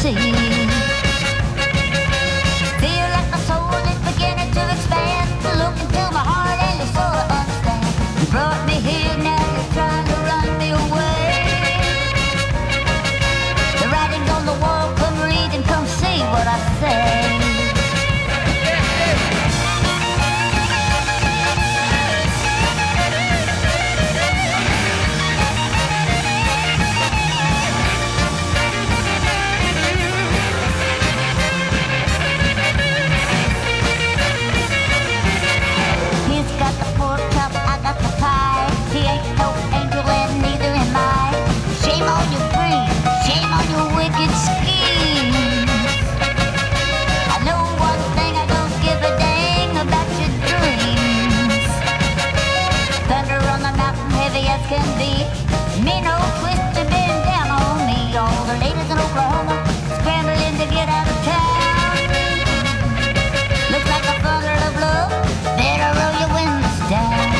see. Feel like my soul is beginning to expand. Look into my heart and you sort of understand. You brought me here, now you're trying to run me away. The writing's on the wall, come read and come see what I say. He ain't no angel and neither am I. Shame on your greed, shame on your wicked schemes. I know one thing, I don't give a dang about your dreams. Thunder on the mountain, heavy as can be. Me no twist to bend down on me. All the ladies in Oklahoma scrambling to get out of town. Looks like a thunder of love, better roll your windows down.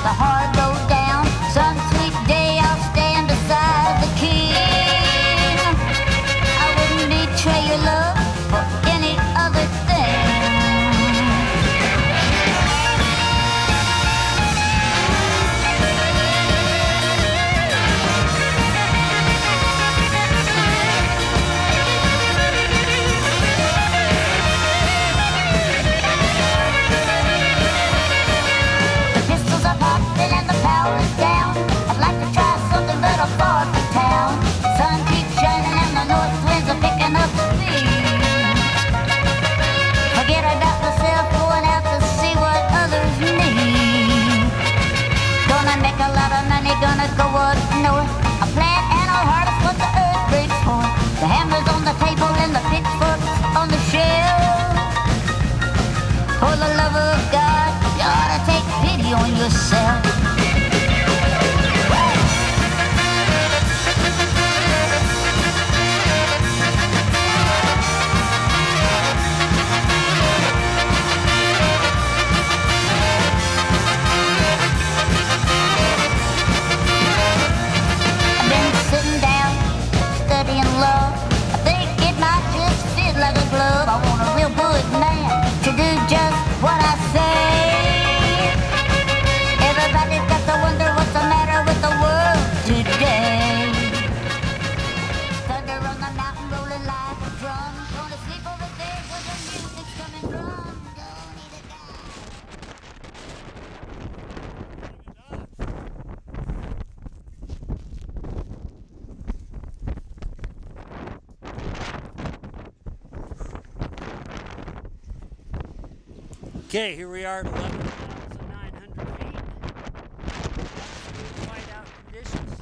The hard road down, some sweet day I'll stand beside the king. I wouldn't betray your love for any other thing. Down. I'd like to try something but I'm far from town. Sun keeps shining and the north winds are picking up speed. Forget about myself, going out to see what others need. Gonna make a lot of money, gonna go up north. I'll plant and I'll harvest what the earth brings forth. The hammer's on the table and the pitchforks on the shelf. For the love of God, you ought to take pity on yourself. Like a glove, I want a real good man to do just what I say. Everybody's got to wonder what's the matter with the world today. Thunder on the mountain rolling like a drum. Gonna sleep over there where the music's coming from. Don't need a guy. Okay, here we are at 11,900 feet. Whiteout conditions.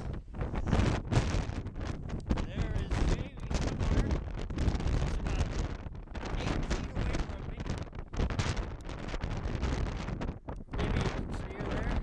There is Jamie somewhere. He's about 8 feet away from me. Maybe you can see her there.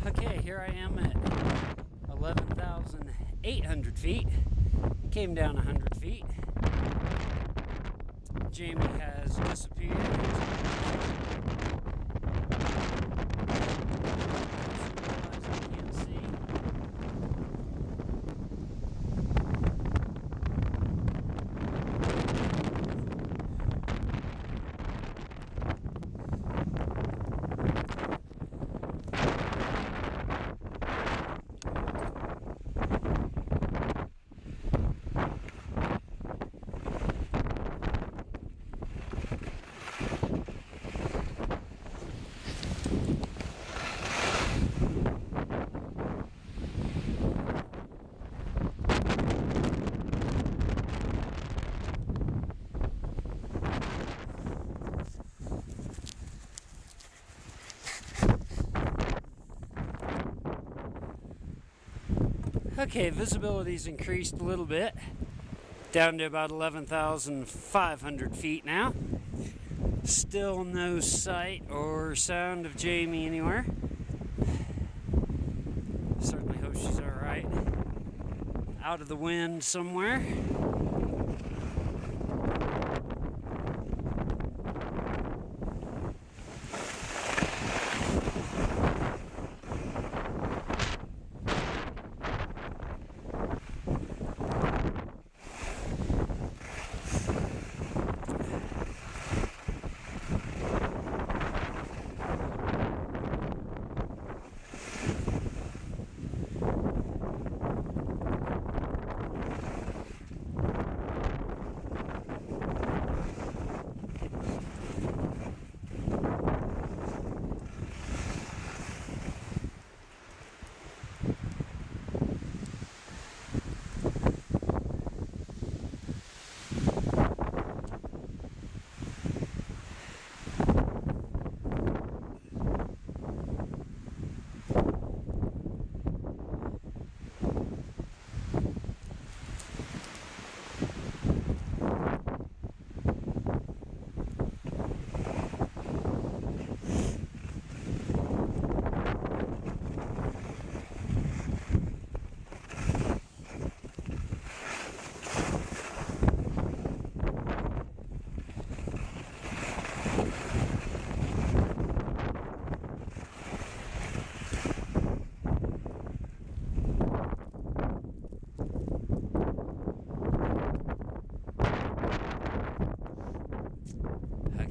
Okay, here I am at 11,800 feet. Came down 100 feet. Jamie has disappeared. Okay, visibility's increased a little bit, down to about 11,500 feet now. Still no sight or sound of Jamie anywhere. Certainly hope she's alright. Out of the wind somewhere.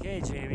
Okay, Jamie.